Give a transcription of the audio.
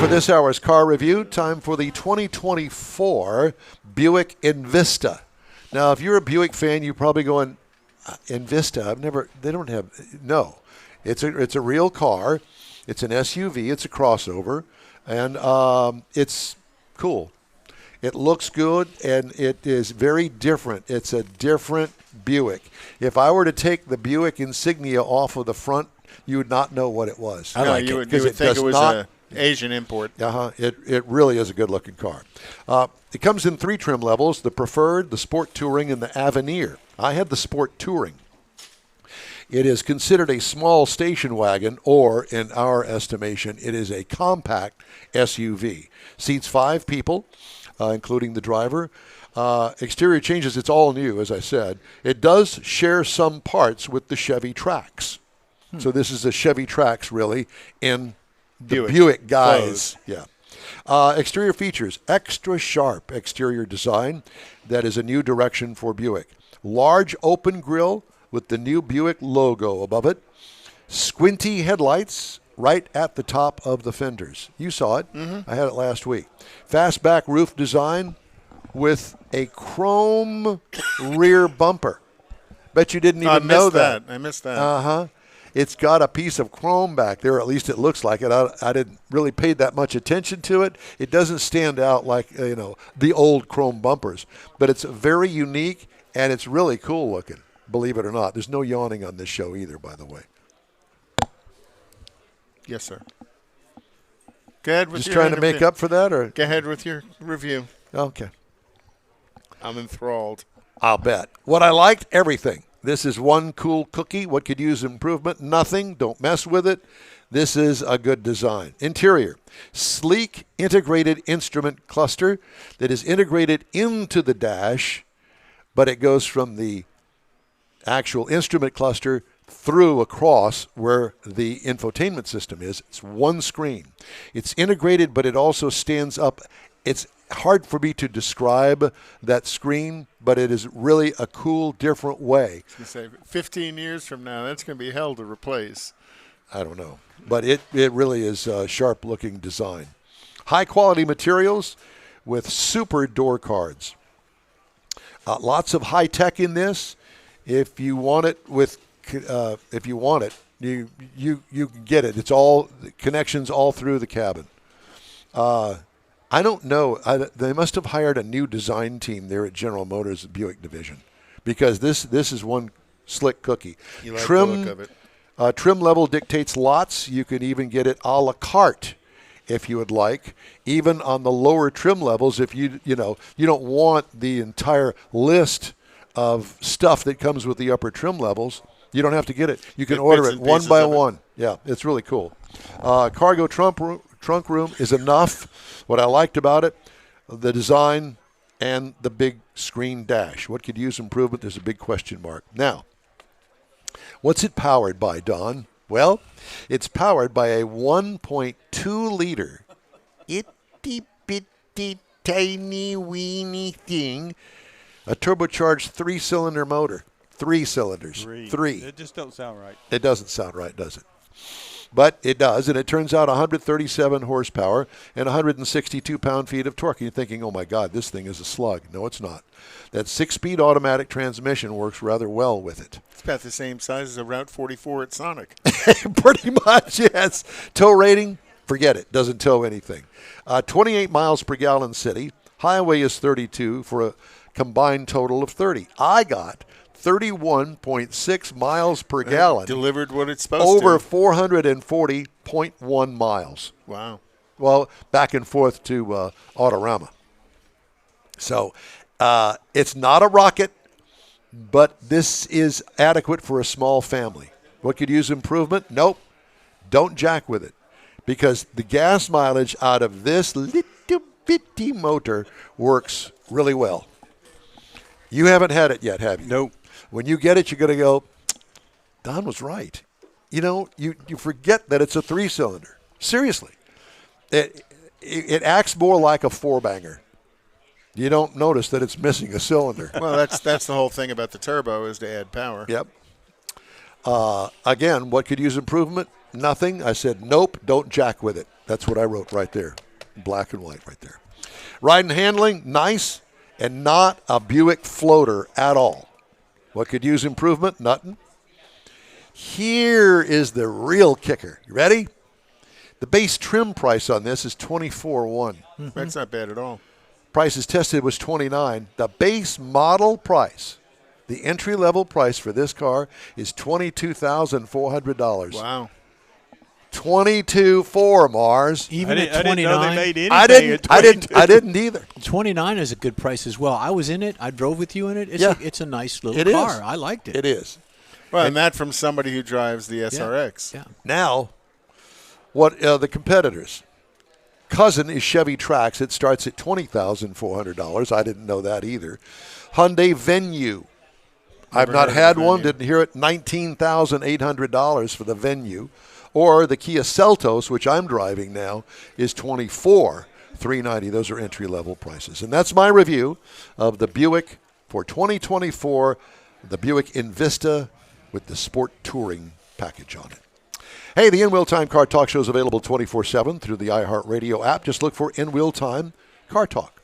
for this hour's car review. Time for the 2024 Buick Envista. Now, if you're a Buick fan, you're probably going, Envista, they don't have, no. It's a real car. It's an SUV. It's a crossover. And it's cool. It looks good, and it is very different. It's a different Buick. If I were to take the Buick insignia off of the front, you would not know what it was. You would think it was an Asian import. It really is a good-looking car. It comes in 3 trim levels: the Preferred, the Sport Touring, and the Avenir. I had the Sport Touring. It is considered a small station wagon, or in our estimation, it is a compact SUV. Seats 5 people, including the driver. Exterior changes, it's all new, as I said. It does share some parts with the Chevy Trax. So this is a Chevy Trax, really, in the Buick guise. Yeah. Exterior features: extra sharp exterior design. That is a new direction for Buick. Large open grille with the new Buick logo above it. Squinty headlights right at the top of the fenders. You saw it. Mm-hmm. I had it last week. Fastback roof design with a chrome rear bumper. Bet you didn't even know that. I missed that. It's got a piece of chrome back there, at least it looks like it. I didn't really pay that much attention to it. It doesn't stand out like, the old chrome bumpers. But it's very unique, and it's really cool looking, believe it or not. There's no yawning on this show either, by the way. Yes, sir. Go ahead with Just trying to make up for that? Or go ahead with your review. Okay. I'm enthralled. I'll bet. What I liked, everything. This is one cool cookie. What could use improvement? Nothing. Don't mess with it. This is a good design. Interior: sleek integrated instrument cluster that is integrated into the dash, but it goes from the actual instrument cluster through across where the infotainment system is. It's one screen. It's integrated, but it also stands up. It's hard for me to describe that screen, but it is really a cool, different way. I was going to say, 15 years from now, that's going to be hell to replace. I don't know. But it really is a sharp-looking design. High-quality materials with super door cards. Lots of high-tech in this. If you want it you can get it. It's all connections all through the cabin. I don't know. They must have hired a new design team there at General Motors Buick division, because this is one slick cookie. You like the look of it. Trim level dictates lots. You can even get it a la carte if you would like. Even on the lower trim levels, if you don't want the entire list of stuff that comes with the upper trim levels, you don't have to get it. You can order it one by one. Yeah, it's really cool. Cargo trunk room is enough. What I liked about it, the design and the big screen dash. What could use improvement? There's a big question mark. Now, what's it powered by, Don? Well, it's powered by a 1.2-liter itty-bitty tiny weeny thing, a turbocharged 3-cylinder motor. 3 cylinders. Three. It just don't sound right. It doesn't sound right, does it? But it does, and it turns out 137 horsepower and 162 pound-feet of torque. And you're thinking, oh, my God, this thing is a slug. No, it's not. That 6-speed automatic transmission works rather well with it. It's about the same size as a Route 44 at Sonic. Pretty much, yes. Tow rating, forget it. Doesn't tow anything. 28 miles per gallon city. Highway is 32 for a combined total of 30. I got 31.6 miles per gallon. Delivered what it's supposed to. Over 440.1 miles. Wow. Well, back and forth to Autorama. So it's not a rocket, but this is adequate for a small family. What could use improvement? Nope. Don't jack with it, because the gas mileage out of this little bitty motor works really well. You haven't had it yet, have you? Nope. When you get it, you're going to go, Don was right. You forget that it's a 3-cylinder. Seriously. It acts more like a 4-banger. You don't notice that it's missing a cylinder. Well, that's the whole thing about the turbo, is to add power. Yep. Again, what could use improvement? Nothing. I said, nope, don't jack with it. That's what I wrote right there. Black and white right there. Ride and handling, nice, and not a Buick floater at all. What could use improvement? Nothing. Here is the real kicker. You ready? The base trim price on this is $24,100. That's not bad at all. Prices tested was $29,000. The base model price, the entry-level price for this car is $22,400. Wow. 22.4, Mars. Even at I didn't know they 29, made anything I at 22. didn't either. 29 is a good price as well. I was in it. I drove with you in it. It's a nice little It car. is. I liked it. It is. Well, and that from somebody who drives the SRX. Yeah. Now, what the competitors? Cousin is Chevy Trax. It starts at $20,400. I didn't know that either. Hyundai Venue. I've not heard of had the one. Venue. Didn't hear it. $19,800 for the Venue. Or the Kia Seltos, which I'm driving now, is $24,390. Those are entry-level prices. And that's my review of the Buick for 2024, the Buick Envista with the Sport Touring package on it. Hey, the In Wheel Time Car Talk Show is available 24/7 through the iHeartRadio app. Just look for In Wheel Time Car Talk.